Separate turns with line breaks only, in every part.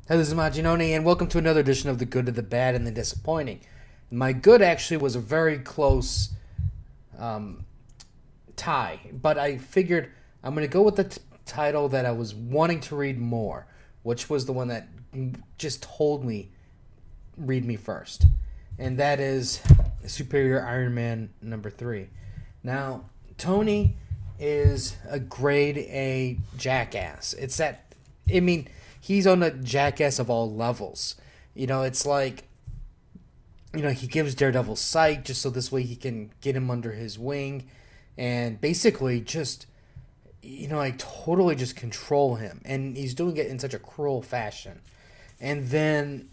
Hey, this is Maginoni, and welcome to another edition of The Good, the Bad, and the Disappointing. My good actually was a very close tie, but I figured I'm going to go with the title that I was wanting to read more, which was the one that just told me, read me first. And that is Superior Iron Man number 3. Now, Tony is a grade A jackass. He's on a jackass of all levels. It's like, he gives Daredevil sight just so this way he can get him under his wing and basically just, totally just control him. And he's doing it in such a cruel fashion. And then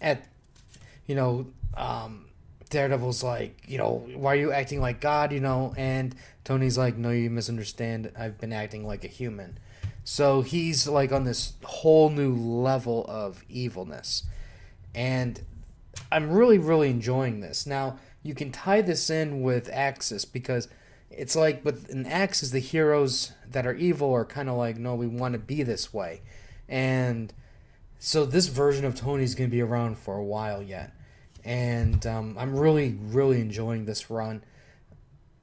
Daredevil's like, why are you acting like God, And Tony's like, no, you misunderstand. I've been acting like a human. So he's like on this whole new level of evilness. And I'm really, really enjoying this. Now, you can tie this in with Axis because it's like with an Axis, the heroes that are evil are kind of like, no, we want to be this way. And so this version of Tony's going to be around for a while yet. And I'm really, really enjoying this run.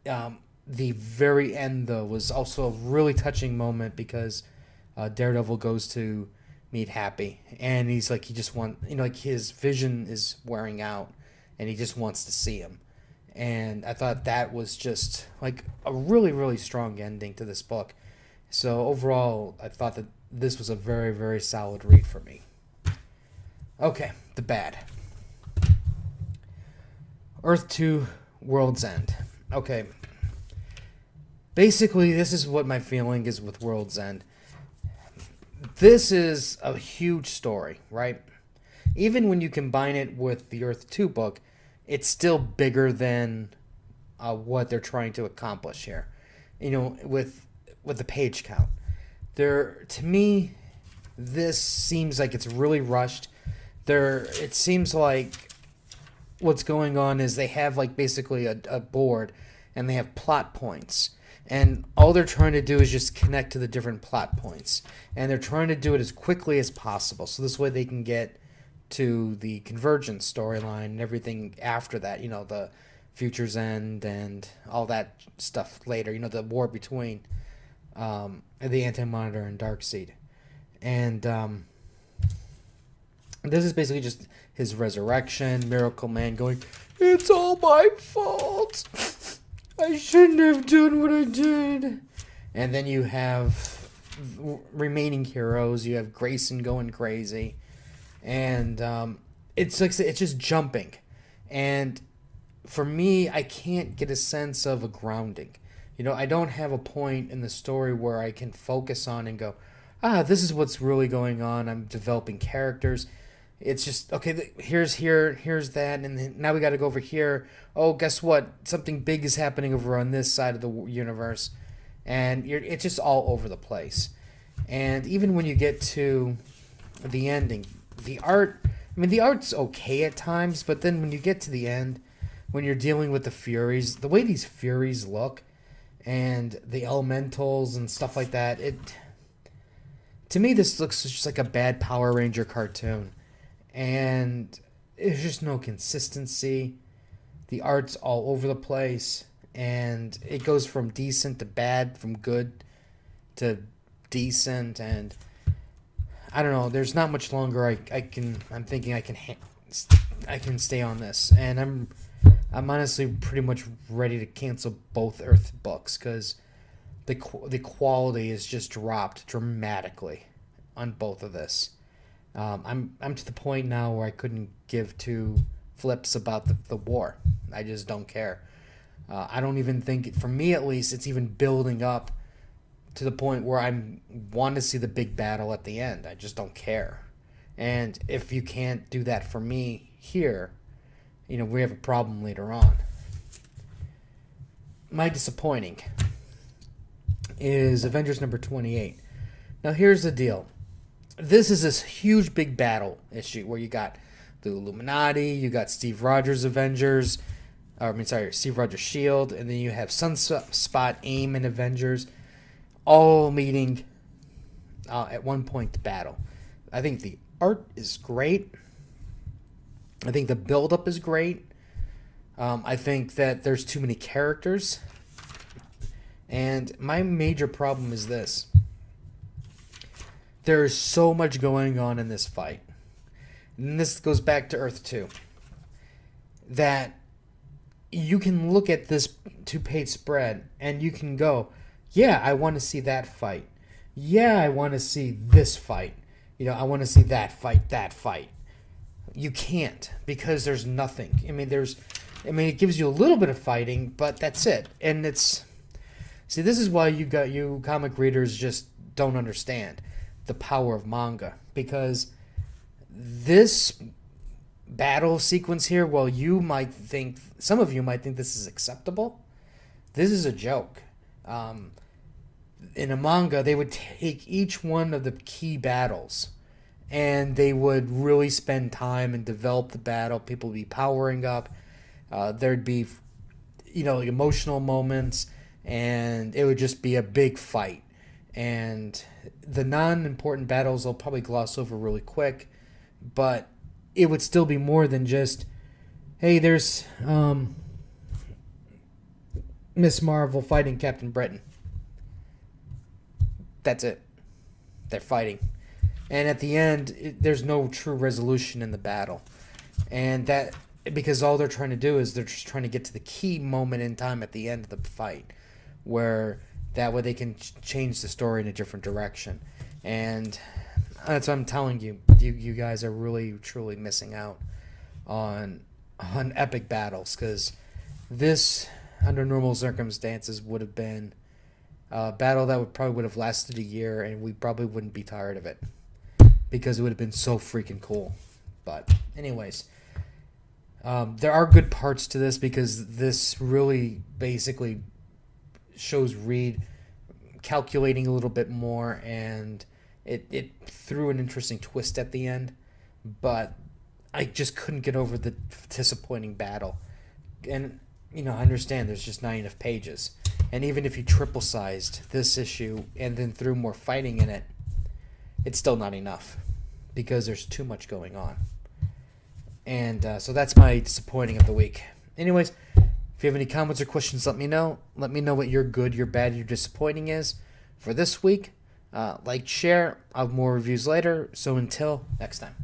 The very end, though, was also a really touching moment because Daredevil goes to meet Happy, and he's like, his vision is wearing out, and he just wants to see him. And I thought that was just like a really, really strong ending to this book. So overall, I thought that this was a very, very solid read for me. Okay, the bad. Earth 2, World's End. Okay. Basically, this is what my feeling is with World's End. This is a huge story, right? Even when you combine it with the Earth 2 book, it's still bigger than what they're trying to accomplish here. With the page count. To me, this seems like it's really rushed. It seems like what's going on is they have like basically a board and they have plot points. And all they're trying to do is just connect to the different plot points. And they're trying to do it as quickly as possible. So this way they can get to the Convergence storyline and everything after that. The Future's End and all that stuff later. The war between the Anti-Monitor and Darkseid. And this is basically just his resurrection. Miracle Man going, it's all my fault. I shouldn't have done what I did. And then you have remaining heroes. You have Grayson going crazy. And it's just jumping. And for me, I can't get a sense of a grounding. I don't have a point in the story where I can focus on and go, this is what's really going on. I'm developing characters. It's just, okay, here's that, and then now we got to go over here. Oh, guess what? Something big is happening over on this side of the universe. And it's just all over the place. And even when you get to the ending, the art's okay at times, but then when you get to the end, when you're dealing with the Furies, the way these Furies look, and the Elementals and stuff like that, to me, this looks just like a bad Power Ranger cartoon. And there's just no consistency. The art's all over the place. And it goes from decent to bad, from good to decent. And I don't know. There's not much longer I'm thinking I can stay on this. And I'm honestly pretty much ready to cancel both Earth books because the quality is just dropped dramatically on both of this. I'm to the point now where I couldn't give two flips about the war. I just don't care. I don't even think, for me at least, it's even building up to the point where I want to see the big battle at the end. I just don't care. And if you can't do that for me here, we have a problem later on. My disappointing is Avengers number 28. Now here's the deal. This is this huge big battle issue where you got the Illuminati, you got Steve Rogers Avengers, Steve Rogers Shield, and then you have Sunspot, AIM, and Avengers all meeting at one point to battle. I think the art is great. I think the build-up is great. I think that there's too many characters. And my major problem is this. There is so much going on in this fight. And this goes back to Earth 2. That you can look at this 2-page spread and you can go, yeah, I want to see that fight. Yeah, I want to see this fight. I want to see that fight. You can't, because there's nothing. It gives you a little bit of fighting, but that's it. And this is why you comic readers just don't understand the power of manga, because this battle sequence here, while some of you might think this is acceptable, this is a joke. In a manga, they would take each one of the key battles and they would really spend time and develop the battle. People would be powering up. There'd be, emotional moments, and it would just be a big fight. And the non-important battles they'll probably gloss over really quick, but it would still be more than just, hey, there's Miss Marvel fighting Captain Britain. That's it. They're fighting. And at the end, there's no true resolution in the battle. And that, because all they're trying to do is they're just trying to get to the key moment in time at the end of the fight, where that way they can change the story in a different direction. And that's what I'm telling you. You guys are really, truly missing out on epic battles, because this, under normal circumstances, would have been a battle that probably would have lasted a year, and we probably wouldn't be tired of it, because it would have been so freaking cool. But anyways, there are good parts to this, because this really basically shows Reed calculating a little bit more, and it threw an interesting twist at the end. But I just couldn't get over the disappointing battle. And I understand there's just not enough pages, and even if you triple-sized this issue and then threw more fighting in it, it's still not enough, because there's too much going on. And so that's my disappointing of the week. Anyways, if you have any comments or questions, let me know. Let me know what your good, your bad, your disappointing is for this week. Like, share. I'll have more reviews later. So until next time.